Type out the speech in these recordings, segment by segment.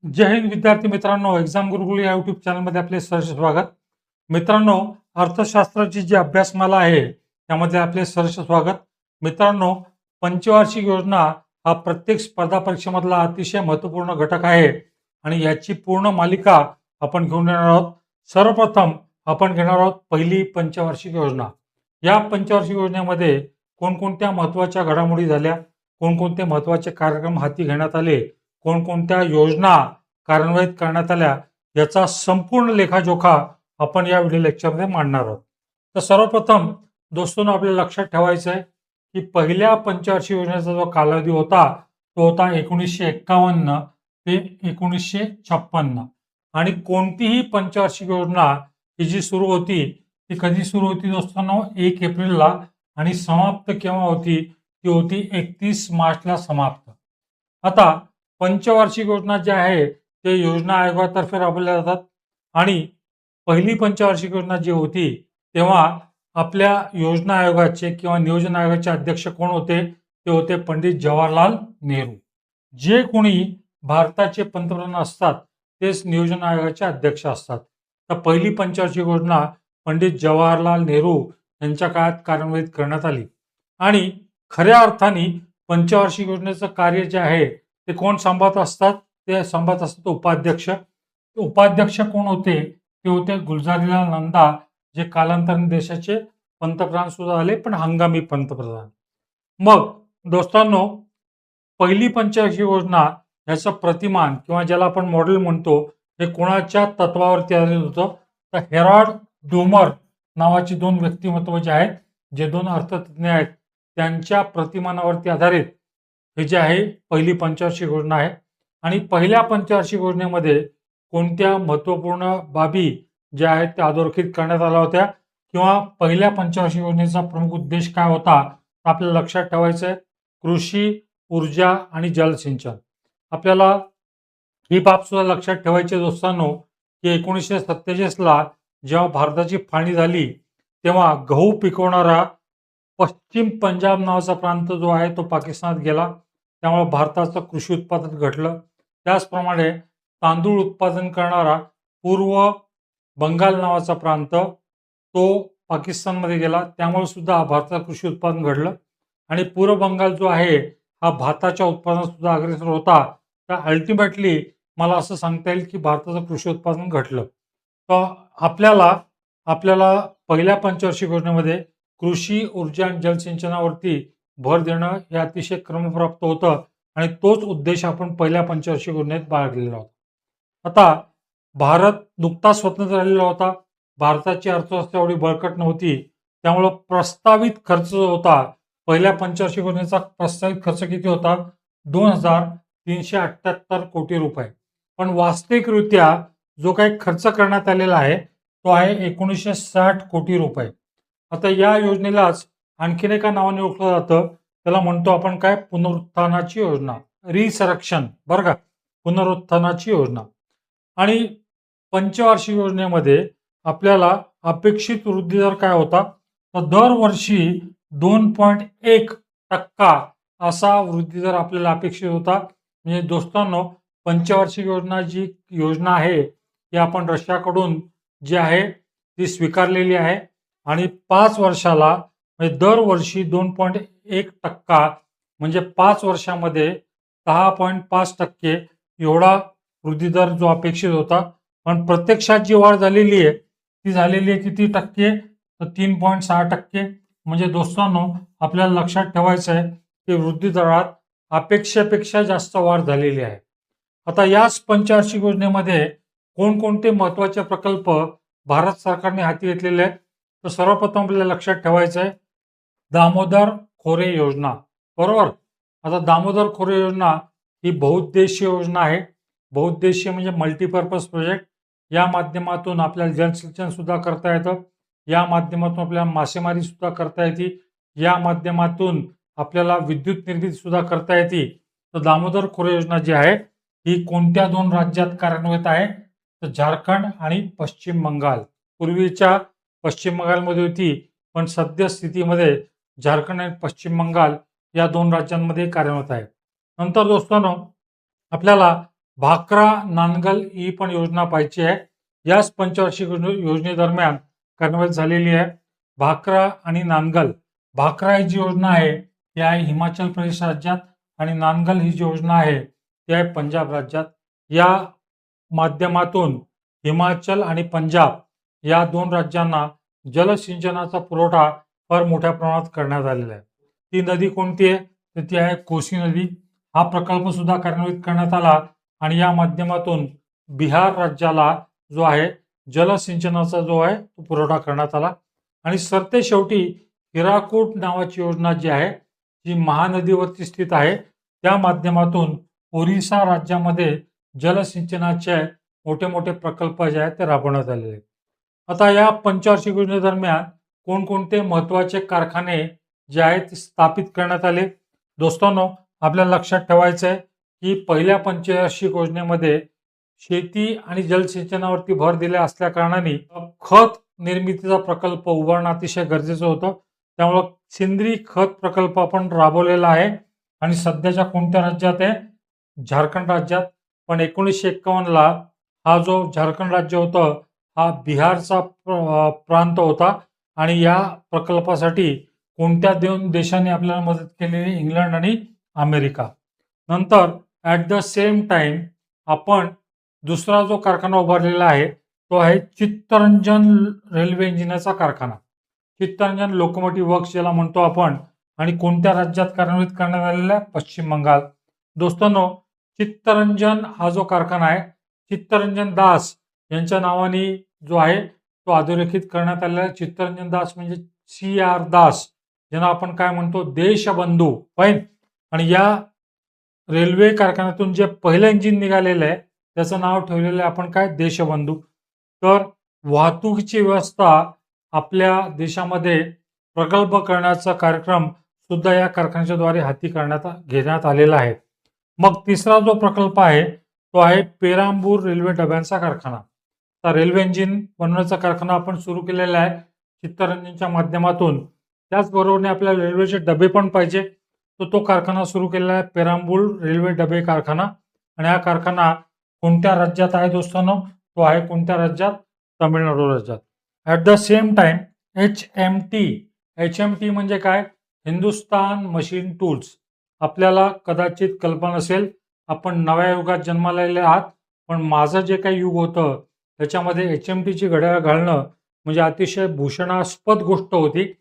जय हिंद विद्यार्थी मित्रांनो, एक्झाम गुरुकुल या युट्यूब चॅनलमध्ये आपले सहर्ष स्वागत. मित्रांनो, अर्थशास्त्राची जी अभ्यासमाला आहे त्यामध्ये आपले सहर्ष स्वागत. मित्रांनो, पंचवार्षिक योजना हा प्रत्येक स्पर्धा परीक्षेमधला अतिशय महत्त्वपूर्ण घटक आहे आणि याची पूर्ण मालिका आपण घेऊन येणार आहोत. सर्वप्रथम आपण घेणार आहोत पहिली पंचवार्षिक योजना. या पंचवार्षिक योजनेमध्ये कोणकोणत्या महत्त्वाच्या घडामोडी झाल्या, कोणकोणते महत्त्वाचे कार्यक्रम हाती घेण्यात आले, कोणकोणत्या योजना कार्यान्वित करण्यात आल्या, याचा संपूर्ण लेखाजोखा आपण या व्हिडिओ लेक्चरमध्ये मांडणार आहोत. तर सर्वप्रथम दोस्तोंनो, आपल्याला लक्षात ठेवायचं आहे की पहिल्या पंचवार्षिक योजनेचा जो कालावधी होता तो होता 1951 ते 1956. आणि कोणतीही पंचवार्षिक योजना ही जी सुरू होती ती कधी सुरू होती दोस्तांनो? 1 एप्रिलला. आणि समाप्त केव्हा होती? ती होती 31 मार्चला समाप्त. आता पंचवार्षिक योजना ज्या आहे ते योजना आयोगातर्फे राबवल्या जातात. आणि पहिली पंचवार्षिक योजना जी होती तेव्हा आपल्या योजना आयोगाचे किंवा नियोजन आयोगाचे अध्यक्ष कोण होते? ते होते पंडित जवाहरलाल नेहरू. जे कोणी भारताचे पंतप्रधान असतात तेच नियोजन आयोगाचे अध्यक्ष असतात. तर पहिली पंचवार्षिक योजना पंडित जवाहरलाल नेहरू यांच्या काळात कार्यान्वित करण्यात आली. आणि खऱ्या अर्थाने पंचवार्षिक योजनेचं कार्य जे आहे ते कोण सांभाळत असतात? ते सांभाळत असतात उपाध्यक्ष. उपाध्यक्ष कोण होते? ते होते गुलजारीलाल नंदा, जे कालांतराने देशाचे पंतप्रधान सुद्धा झाले, पण हंगामी पंतप्रधान. मग दोस्तांनो, पहिली पंचवार्षिक योजना याचं प्रतिमान किंवा ज्याला आपण मॉडेल म्हणतो हे कोणाच्या तत्वावरती आलेलं होतं? तर हेरॉड डोमर नावाची 2 व्यक्तिमत्व जे आहेत, जे 2 अर्थतज्ञ आहेत, त्यांच्या प्रतिमानावरती आधारित हे जे आहे पहिली पंचवार्षिक योजना आहे. आणि पहिल्या पंचवार्षिक योजनेमध्ये कोणत्या महत्त्वपूर्ण बाबी ज्या आहेत त्या अधोरेखित करण्यात आल्या होत्या, किंवा पहिल्या पंचवार्षिक योजनेचा प्रमुख उद्देश काय होता? तर आपल्याला लक्षात ठेवायचं आहे कृषी, ऊर्जा आणि जलसिंचन. आपल्याला ही बाब सुद्धा लक्षात ठेवायची आहे दोस्तांनो की 1947ला जेव्हा भारताची फाळणी झाली तेव्हा गहू पिकवणारा पश्चिम पंजाब नावाचा प्रांत जो आहे तो पाकिस्तानात गेला. त्यामुळे भारताचं कृषी उत्पादन घटलं. त्याचप्रमाणे तांदूळ उत्पादन करणारा पूर्व बंगाल नावाचा प्रांत तो पाकिस्तानमध्ये गेला. त्यामुळे सुद्धा भारताचं कृषी उत्पादन घडलं. आणि पूर्व बंगाल जो आहे हा भाताच्या उत्पादनात सुद्धा अग्रेसर होता. तर अल्टिमेटली मला असं सांगता येईल की भारताचं कृषी उत्पादन घटलं. तर आपल्याला आपल्याला पहिल्या पंचवार्षिक योजनेमध्ये कृषी, ऊर्जा आणि जलसिंचनावरती भर देणं हे अतिशय क्रमप्राप्त होतं आणि तोच उद्देश आपण पहिल्या पंचवार्षिक योजनेत बाळगलेला होता. आता भारत नुकताच स्वतंत्र झालेला होता. भारताची अर्थव्यवस्था एवढी बळकट नव्हती. त्यामुळं प्रस्तावित खर्च जो होता पहिल्या पंचवार्षिक योजनेचा प्रस्तावित खर्च किती होता? 2,378 कोटी रुपये. पण वास्तविकरित्या जो काही खर्च करण्यात आलेला आहे तो आहे 1960 कोटी रुपये. आता या योजनेलाच आणखीन एका नावाने ओळखलं जातं. त्याला म्हणतो आपण काय? पुनरुत्थानाची योजना, रिसरेक्शन, बरं का? पुनरुत्थानाची योजना. आणि पंचवार्षिक योजनेमध्ये आपल्याला अपेक्षित वृद्धी दर काय होता? तर दरवर्षी 2.1% असा वृद्धी दर आपल्याला अपेक्षित होता. म्हणजे दोस्तांनो, पंचवार्षिक योजना जी योजना आहे ती आपण रशियाकडून जी आहे ती स्वीकारलेली आहे. आणि 5 वर्षाला म्हणजे दरवर्षी 2.1% म्हणजे 5 वर्षामध्ये 10.5% एवढा वृद्धी दर जो अपेक्षित होता. पण प्रत्यक्षात जी वाढ झालेली आहे ती झालेली आहे किती टक्के? तर 3.6%. म्हणजे दोस्तांनो, आपल्याला लक्षात ठेवायचं आहे की वृद्धी दरात अपेक्षेपेक्षा जास्त वाढ झालेली आहे. आता याच पंचवार्षिक योजनेमध्ये कोणकोणते महत्त्वाचे प्रकल्प भारत सरकारने हाती घेतलेले आहेत? तर सर्वप्रथम आपल्याला लक्षात ठेवायचं आहे दामोदर खोरे योजना, बरोबर? आता दामोदर खोरे योजना ही बहुउद्देशीय योजना आहे. बहुउद्देशीय म्हणजे मल्टीपर्पज प्रोजेक्ट. या माध्यमातून आपल्याला जलसिंचन सुद्धा करता येतं. या माध्यमातून आपल्याला मासेमारी सुद्धा करता येते. या माध्यमातून आपल्याला विद्युत निर्मिती सुद्धा करता येते. तर दामोदर खोरे योजना जी आहे ही कोणत्या 2 राज्यात कार्यान्वित आहे? तर झारखंड आणि पश्चिम बंगाल. पूर्वीच्या पश्चिम बंगालमध्ये होती, पण सद्यस्थितीमध्ये झारखंड आणि पश्चिम बंगाल या 2 राज्यांमध्ये कार्यान्वित आहे. नंतर दोस्तांनो, आपल्याला भाकरा नानगल ही पण योजना पाहिजे आहे. याच पंचवार्षिक योजनेदरम्यान कार्यान्वित झालेली आहे. भाकरा आणि नानगल. भाकरा ही जी योजना आहे ती आहे हिमाचल प्रदेश राज्यात आणि नानगल ही जी योजना आहे ती आहे पंजाब राज्यात. या माध्यमातून हिमाचल आणि पंजाब या दोन राज्यांना जलसिंचनाचा पुरवठा फार मोठ्या प्रमाणात करण्यात आलेला आहे. ती नदी कोणती आहे तर ती आहे कोसी नदी. हा प्रकल्प सुद्धा कार्यान्वित करण्यात आला आणि या माध्यमातून बिहार राज्याला जो आहे जलसिंचनाचा जो आहे तो पुरवठा करण्यात आला. आणि सरते शेवटी हिराकूड नावाची योजना जी आहे जी महानदीवरती स्थित आहे त्या माध्यमातून ओरिसा राज्यामध्ये जलसिंचनाचे मोठे मोठे प्रकल्प जे आहेत ते राबवण्यात आलेले आहेत. आता या पंचवार्षिक योजनेदरम्यान कोणकोणते महत्वाचे कारखाने जे आहेत ते स्थापित करण्यात आले. दोस्तांनो, आपल्याला लक्षात ठेवायचं आहे की पहिल्या पंचवार्षिक योजनेमध्ये शेती आणि जलसिंचनावरती भर दिला असल्या कारणाने खत निर्मितीचा प्रकल्प उभारणं अतिशय गरजेचं होतं. त्यामुळं सेंद्रिय खत प्रकल्प आपण राबवलेला आहे आणि सध्याच्या कोणत्या राज्यात आहे? झारखंड राज्यात. पण 1951ला हा जो झारखंड राज्य होतं हा बिहारचा प्रांत होता आणि या प्रकल्पासाठी कोणत्या दोन देशांनी आपल्याला मदत केलेली? इंग्लंड आणि अमेरिका. नंतर ॲट द सेम टाइम आपण दुसरा जो कारखाना उभारलेला आहे तो आहे चित्तरंजन रेल्वे इंजिनाचा कारखाना. चित्तरंजन लोकोमोटिव्ह वर्क्स ज्याला म्हणतो आपण आणि कोणत्या राज्यात कार्यान्वित करण्यात आलेला आहे? पश्चिम बंगाल. दोस्तांनो, चित्तरंजन हा जो कारखाना आहे चित्तरंजन दास यांच्या नावाने जो आहे तो अधोरेखित करण्यात आलेला आहे. चित्तरंजन दास म्हणजे CR दास ज्यांना आपण काय म्हणतो? देशबंधू. फाईन. आणि या रेल्वे कारखान्यातून जे पहिलं इंजिन निघालेलं आहे त्याचं नाव ठेवलेलं आहे आपण काय? देशबंधू. तर वाहतुकीची व्यवस्था आपल्या देशामध्ये प्रकल्प करण्याचा कार्यक्रम सुद्धा या कारखान्याच्या द्वारे हाती घेण्यात आलेला आहे. मग तिसरा जो प्रकल्प आहे तो आहे पेरांबूर रेल्वे डब्यांचा कारखाना. तर रेल्वे इंजिन बनवण्याचा कारखाना आपण सुरू केलेला आहे चित्तरंजनच्या माध्यमातून. त्याचबरोबरने आपल्याला रेल्वेचे डबे पण पाहिजे तर तो कारखाना सुरू केलेला आहे पेरांबूर रेल्वे डबे कारखाना. आणि हा कारखाना कोणत्या राज्यात आहे दोस्तांनो? तो आहे कोणत्या राज्यात? तामिळनाडू राज्यात. At the same time HMT म्हणजे काय? Hindustan machine tools. आपल्याला कदाचित कल्पना नसेल, आपण नव्या युगात जन्मालेले आहात, पण माझं जे काही युग होतं त्याच्यामध्ये HMTची घड्याळ घालणं म्हणजे अतिशय भूषणास्पद गोष्ट होती.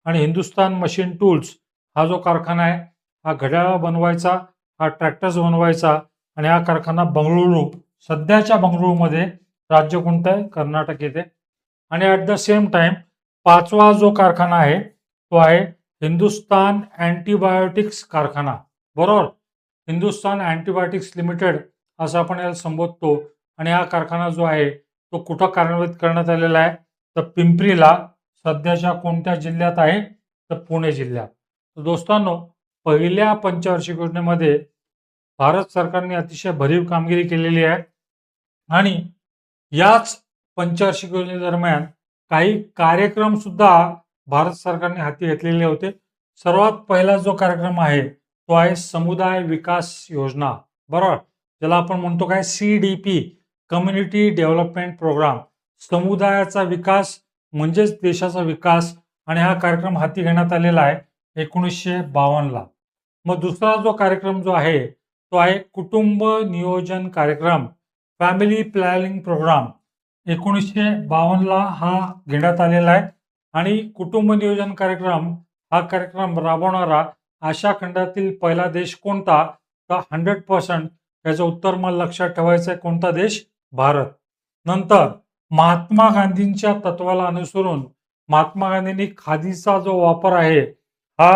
आणि हिंदुस्तान मशीन टूल्स हा जो कारखाना आहे हा घड्याळ बनवायचा, हा ट्रॅक्टर्स बनवायचा आणि हा कारखाना बंगळुरू, सध्याच्या बंगळुरूमध्ये, राज्य कोणतं आहे? कर्नाटक येथे. आणि ॲट द सेम टाइम पाचवा जो कारखाना आहे तो आहे हिंदुस्तान अँटीबायोटिक्स कारखाना. बरोबर, हिंदुस्तान अँटीबायोटिक्स लिमिटेड असं आपण याला संबोधतो. आणि हा कारखाना जो आहे तो कुठं कार्यान्वित करण्यात आलेला आहे तर पिंपरीला, सध्याच्या कोणत्या जिल्ह्यात आहे तर पुणे जिल्ह्यात. तर दोस्तांनो, पहिल्या पंचवार्षिक योजनेमध्ये भारत सरकारने अतिशय भरीव कामगिरी केलेली आहे. आणि याच पंचवार्षिक योजनेदरम्यान काही कार्यक्रम सुद्धा भारत सरकारने हाती घेतलेले होते. सर्वात पहिला जो कार्यक्रम आहे तो आहे समुदाय विकास योजना. बरोबर, ज्याला आपण म्हणतो काय? CDP, community development programme. समुदायाचा विकास म्हणजेच देशाचा विकास. आणि हा कार्यक्रम हाती घेण्यात आलेला आहे 1952ला. मग दुसरा जो कार्यक्रम जो आहे तो आहे कुटुंब नियोजन कार्यक्रम, फॅमिली प्लॅनिंग प्रोग्राम. 1952ला हा घेण्यात आलेला आहे. आणि कुटुंब नियोजन कार्यक्रम हा कार्यक्रम राबवणारा आशिया खंडातील पहिला देश कोणता? तर 100% याचं उत्तर मला लक्षात ठेवायचं आहे. कोणता देश? भारत. नंतर महात्मा गांधींच्या तत्वाला अनुसरून महात्मा गांधींनी खादीचा जो वापर आहे हा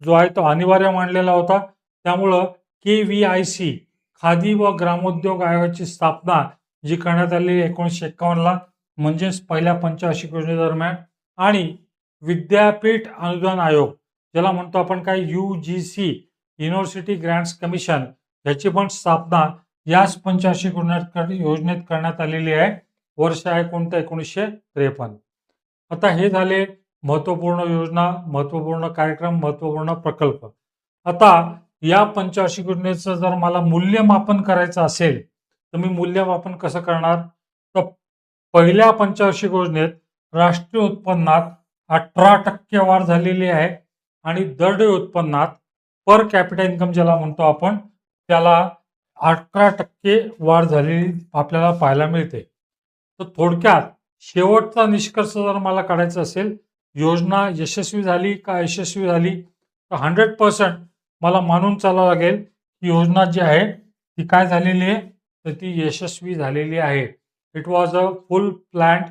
जो आहे तो अनिवार्य मानलेला होता. त्यामुळं KVIC, खादी व ग्रामोद्योग आयोगाची स्थापना जी करण्यात आली 1951ला, म्हणजेच पहिल्या पंचवार्षिक योजनेदरम्यान. आणि विद्यापीठ अनुदान आयोग ज्याला म्हणतो आपण काय? UGC, युनिव्हर्सिटी ग्रँट्स कमिशन, याची पण स्थापना याच पंचवार्षिक योजनेत करण्यात आलेली आहे. वर्ष आहे कोणतं? 1953. आता हे झाले महत्वपूर्ण योजना, महत्वपूर्ण कार्यक्रम, महत्वपूर्ण प्रकल्प. आता या पंचवार्षिक योजनेचं जर मला मूल्यमापन करायचं असेल तर मी मूल्यमापन कसं करणार? तर पहिल्या पंचवार्षिक योजनेत राष्ट्रीय उत्पन्नात 18% वाढ झालेली आहे आणि दरडोई उत्पन्नात पर कॅपिटा इन्कम ज्याला म्हणतो आपण, त्याला 11% वाढ झालेली आपल्याला पाहायला मिळते. तर थोडक्यात शेवटचा निष्कर्ष जर मला काढायचा असेल, योजना यशस्वी झाली का अयशस्वी झाली, तर 100% मला मानून चालावं लागेल की योजना जी आहे ती काय झालेली आहे, तर ती यशस्वी झालेली आहे. It was a full planned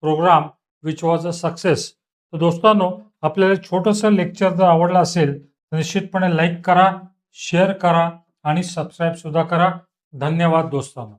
programme which was a success. तर दोस्तांनो, आपल्याला छोटंसं लेक्चर जर आवडलं असेल तर निश्चितपणे लाईक करा, शेअर करा आणि सबस्क्राईब सुद्धा करा. धन्यवाद दोस्तांनो.